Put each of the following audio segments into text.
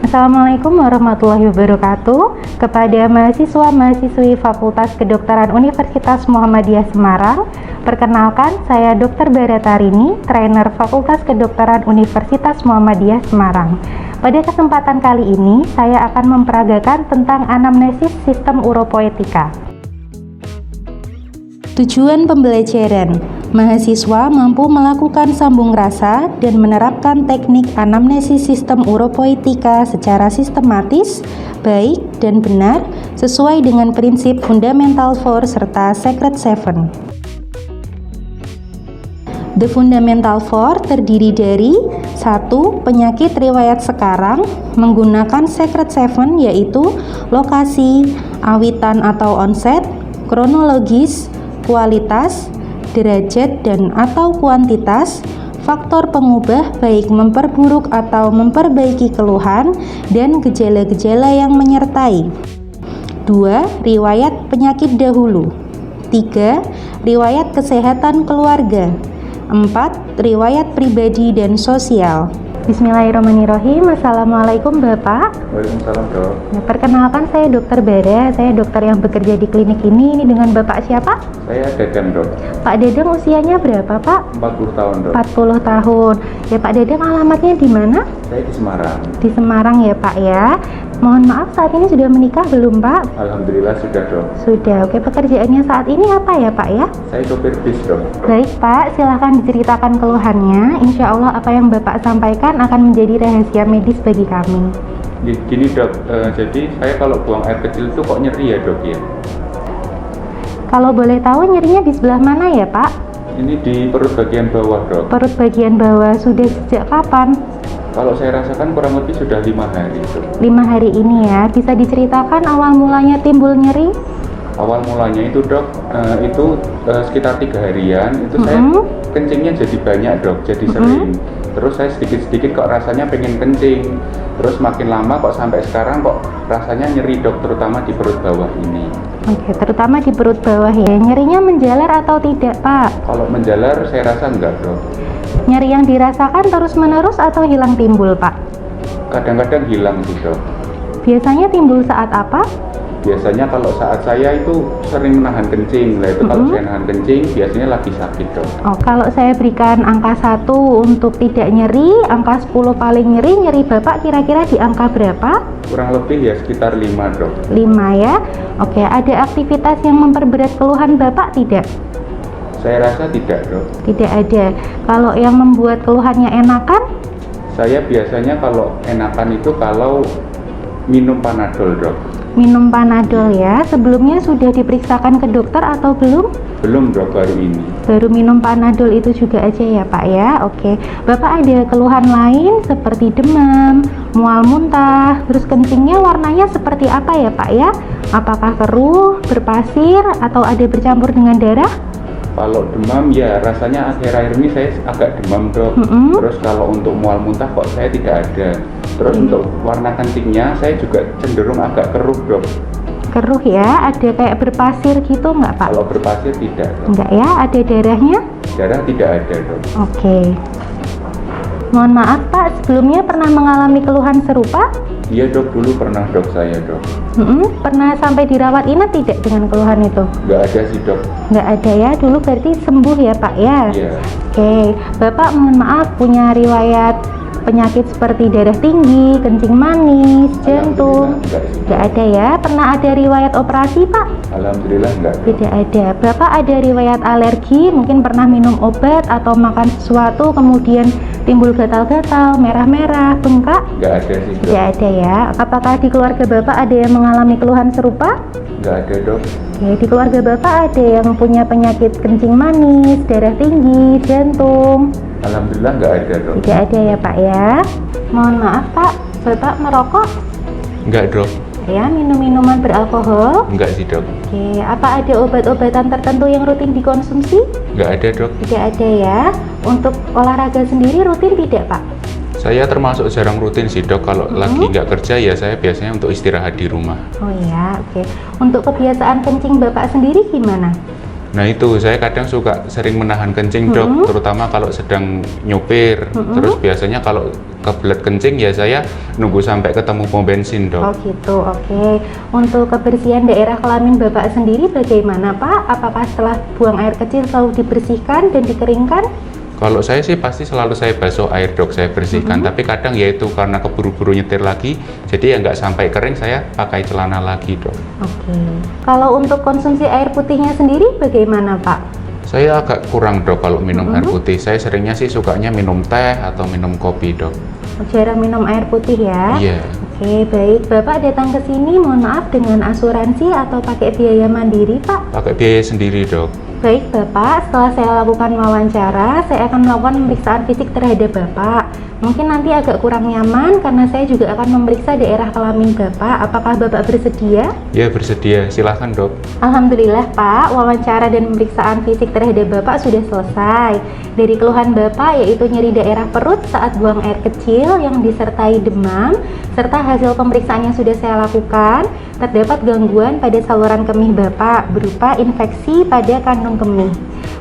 Assalamualaikum warahmatullahi wabarakatuh. Kepada mahasiswa-mahasiswi Fakultas Kedokteran Universitas Muhammadiyah Semarang, perkenalkan saya Dr. Bara Tarini, trainer Fakultas Kedokteran Universitas Muhammadiyah Semarang. Pada kesempatan kali ini, saya akan memperagakan tentang anamnesis sistem uropoetika. Tujuan pembelajaran: mahasiswa mampu melakukan sambung rasa dan menerapkan teknik anamnesis sistem uropoetika secara sistematis, baik dan benar sesuai dengan prinsip Fundamental 4 serta Secret 7. The Fundamental 4 terdiri dari 1. Penyakit riwayat sekarang menggunakan Secret 7, yaitu lokasi, awitan atau onset, kronologis, kualitas, derajat dan atau kuantitas, faktor pengubah baik memperburuk atau memperbaiki keluhan, dan gejala-gejala yang menyertai. 2. Riwayat penyakit dahulu. 3. Riwayat kesehatan keluarga. 4. Riwayat pribadi dan sosial. Bismillahirrahmanirrahim. Assalamualaikum Bapak. Waalaikumsalam dok. Nah, perkenalkan saya Dokter Bara, saya dokter yang bekerja di klinik ini. Ini dengan Bapak siapa? Saya Dadang dok. Pak Dadang usianya berapa Pak? 40 tahun dok. 40 tahun. Ya Pak Dadang, alamatnya di mana? Saya di Semarang. Di Semarang ya Pak ya. Mohon maaf, saat ini sudah menikah belum Pak? Alhamdulillah sudah dok. Sudah. Oke, pekerjaannya saat ini apa ya Pak ya? Saya sopir bis dok. Baik Pak, silahkan diceritakan keluhannya. Insya Allah apa yang Bapak sampaikan akan menjadi rahasia medis bagi kami. Gini dok, jadi saya kalau buang air kecil itu kok nyeri ya dok ya? Kalau boleh tahu nyerinya di sebelah mana ya Pak? Ini di perut bagian bawah dok. Perut bagian bawah. Sudah sejak kapan? Kalau saya rasakan kurang lebih sudah 5 hari dok. 5 hari ini ya. Bisa diceritakan awal mulanya timbul nyeri? Awal mulanya itu dok, sekitar 3 harian itu saya kencingnya jadi banyak dok, jadi sering. Terus saya sedikit-sedikit kok rasanya pengen kencing. Terus makin lama kok sampai sekarang kok rasanya nyeri dok, terutama di perut bawah ini. Oke, terutama di perut bawah ya. Nyerinya menjalar atau tidak Pak? Kalau menjalar saya rasa enggak dok. Nyeri yang dirasakan terus-menerus atau hilang timbul Pak? Kadang-kadang hilang sih dok. Biasanya timbul saat apa? Biasanya kalau saat saya itu sering menahan kencing. Nah itu kalau saya nahan kencing biasanya lagi sakit dok. Oh, kalau saya berikan angka 1 untuk tidak nyeri, angka 10 paling nyeri Bapak kira-kira di angka berapa? Kurang lebih ya sekitar 5 dok. 5 ya. Oke, ada aktivitas yang memperberat keluhan Bapak tidak? Saya rasa tidak dok. Tidak ada. Kalau yang membuat keluhannya enakan? Saya biasanya kalau enakan itu kalau minum Panadol dok. Minum Panadol ya. Sebelumnya sudah diperiksakan ke dokter atau belum? Belum dok, baru ini. Baru minum Panadol itu juga aja ya Pak ya. Oke. Bapak ada keluhan lain seperti demam, mual muntah, terus kencingnya warnanya seperti apa ya Pak ya? Apakah keruh, berpasir, atau ada bercampur dengan darah? Kalau demam ya rasanya akhir-akhir ini saya agak demam dok. Terus kalau untuk mual muntah kok saya tidak ada. Terus untuk warna kencingnya saya juga cenderung agak keruh dok. Keruh ya, ada kayak berpasir gitu nggak Pak? Kalau berpasir tidak dok. Enggak ya, ada darahnya? Darah tidak ada dok. Oke. Mohon maaf Pak, sebelumnya pernah mengalami keluhan serupa? Iya dok, dulu pernah dok saya dok. Pernah sampai dirawat inap tidak dengan keluhan itu? Nggak ada sih dok. Nggak ada ya, dulu berarti sembuh ya Pak ya? Iya. Oke, Bapak mohon maaf punya riwayat penyakit seperti darah tinggi, kencing manis, jantung? Nggak ada ya. Pernah ada riwayat operasi Pak? Alhamdulillah nggak. Tidak ada. Bapak ada riwayat alergi, mungkin pernah minum obat atau makan sesuatu kemudian timbul gatal-gatal, merah-merah, bengkak? Nggak ada sih dok. Tidak ada ya. Apakah di keluarga Bapak ada yang mengalami keluhan serupa? Nggak ada dok. Oke, di keluarga Bapak ada yang punya penyakit kencing manis, darah tinggi, jantung? Alhamdulillah nggak ada dok. Tidak ada ya Pak ya. Mohon maaf Pak, Bapak merokok? Nggak dok. ya. Minum minuman beralkohol? Enggak sih dok. Oke, apa ada obat-obatan tertentu yang rutin dikonsumsi? Enggak ada dok. Tidak ada ya. Untuk olahraga sendiri rutin tidak Pak? Saya termasuk jarang rutin sih dok. Kalau lagi nggak kerja ya saya biasanya untuk istirahat di rumah. Oh ya, oke. Untuk kebiasaan kencing Bapak sendiri gimana? Nah itu, saya kadang suka sering menahan kencing dok, terutama kalau sedang nyopir. Terus biasanya kalau kebelet kencing ya saya nunggu sampai ketemu pom bensin dok. Oh gitu, oke. Untuk kebersihan daerah kelamin Bapak sendiri bagaimana Pak? Apakah setelah buang air kecil selalu dibersihkan dan dikeringkan? Kalau saya sih pasti selalu saya basuh air dok, saya bersihkan. Tapi kadang ya itu karena keburu-buru nyetir lagi, jadi ya nggak sampai kering saya pakai celana lagi dok. Oke. Kalau untuk konsumsi air putihnya sendiri bagaimana Pak? Saya agak kurang dok kalau minum air putih. Saya seringnya sih sukanya minum teh atau minum kopi dok. Jarang minum air putih ya? Iya. Oke, baik. Bapak datang ke sini, mohon maaf, dengan asuransi atau pakai biaya mandiri Pak? Pakai biaya sendiri dok. Baik Bapak, setelah saya lakukan wawancara, saya akan melakukan pemeriksaan fisik terhadap Bapak. Mungkin nanti agak kurang nyaman karena saya juga akan memeriksa daerah kelamin Bapak. Apakah Bapak bersedia? Ya bersedia, silahkan dok. Alhamdulillah Pak, wawancara dan pemeriksaan fisik terhadap Bapak sudah selesai. Dari keluhan Bapak yaitu nyeri daerah perut saat buang air kecil yang disertai demam, serta hasil pemeriksaan yang sudah saya lakukan, terdapat gangguan pada saluran kemih Bapak berupa infeksi pada kandung kemih.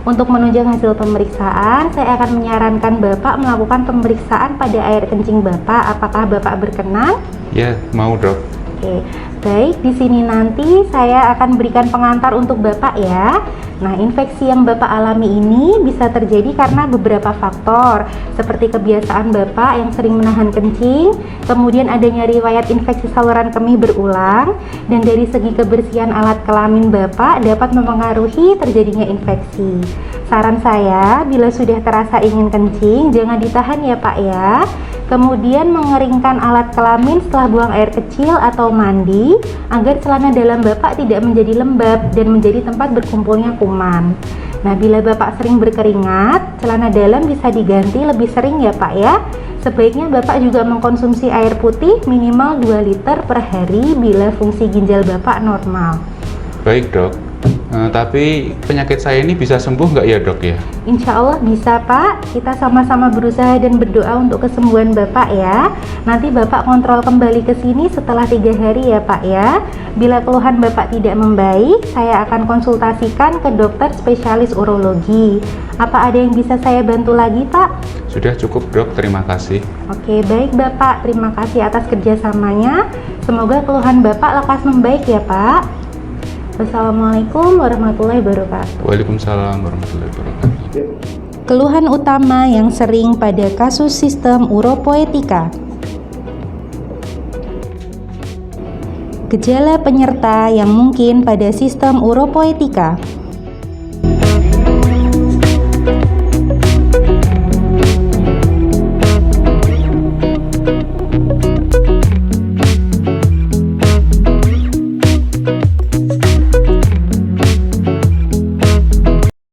Untuk menunjang hasil pemeriksaan, saya akan menyarankan Bapak melakukan pemeriksaan pada air kencing Bapak. Apakah Bapak berkenan? Ya, mau dok. Oke, baik. Di sini nanti saya akan berikan pengantar untuk Bapak ya. Nah, infeksi yang Bapak alami ini bisa terjadi karena beberapa faktor, seperti kebiasaan Bapak yang sering menahan kencing, kemudian adanya riwayat infeksi saluran kemih berulang, dan dari segi kebersihan alat kelamin Bapak dapat mempengaruhi terjadinya infeksi. Saran saya, bila sudah terasa ingin kencing, jangan ditahan ya Pak ya. Kemudian mengeringkan alat kelamin setelah buang air kecil atau mandi agar celana dalam Bapak tidak menjadi lembab dan menjadi tempat berkumpulnya kuman. Nah, bila Bapak sering berkeringat, celana dalam bisa diganti lebih sering ya Pak ya. Sebaiknya Bapak juga mengkonsumsi air putih minimal 2 liter per hari bila fungsi ginjal Bapak normal. Baik dok. Tapi penyakit saya ini bisa sembuh nggak ya dok ya? Insya Allah bisa Pak. Kita sama-sama berusaha dan berdoa untuk kesembuhan Bapak ya. Nanti Bapak kontrol kembali ke sini setelah 3 hari ya Pak ya. Bila keluhan Bapak tidak membaik, saya akan konsultasikan ke dokter spesialis urologi. Apa ada yang bisa saya bantu lagi Pak? Sudah cukup dok, terima kasih. Oke, baik Bapak. Terima kasih atas kerjasamanya. Semoga keluhan Bapak lekas membaik ya Pak. Wassalamualaikum warahmatullahi wabarakatuh. Waalaikumsalam warahmatullahi wabarakatuh. Keluhan utama yang sering pada kasus sistem uropoetika. Gejala penyerta yang mungkin pada sistem uropoetika.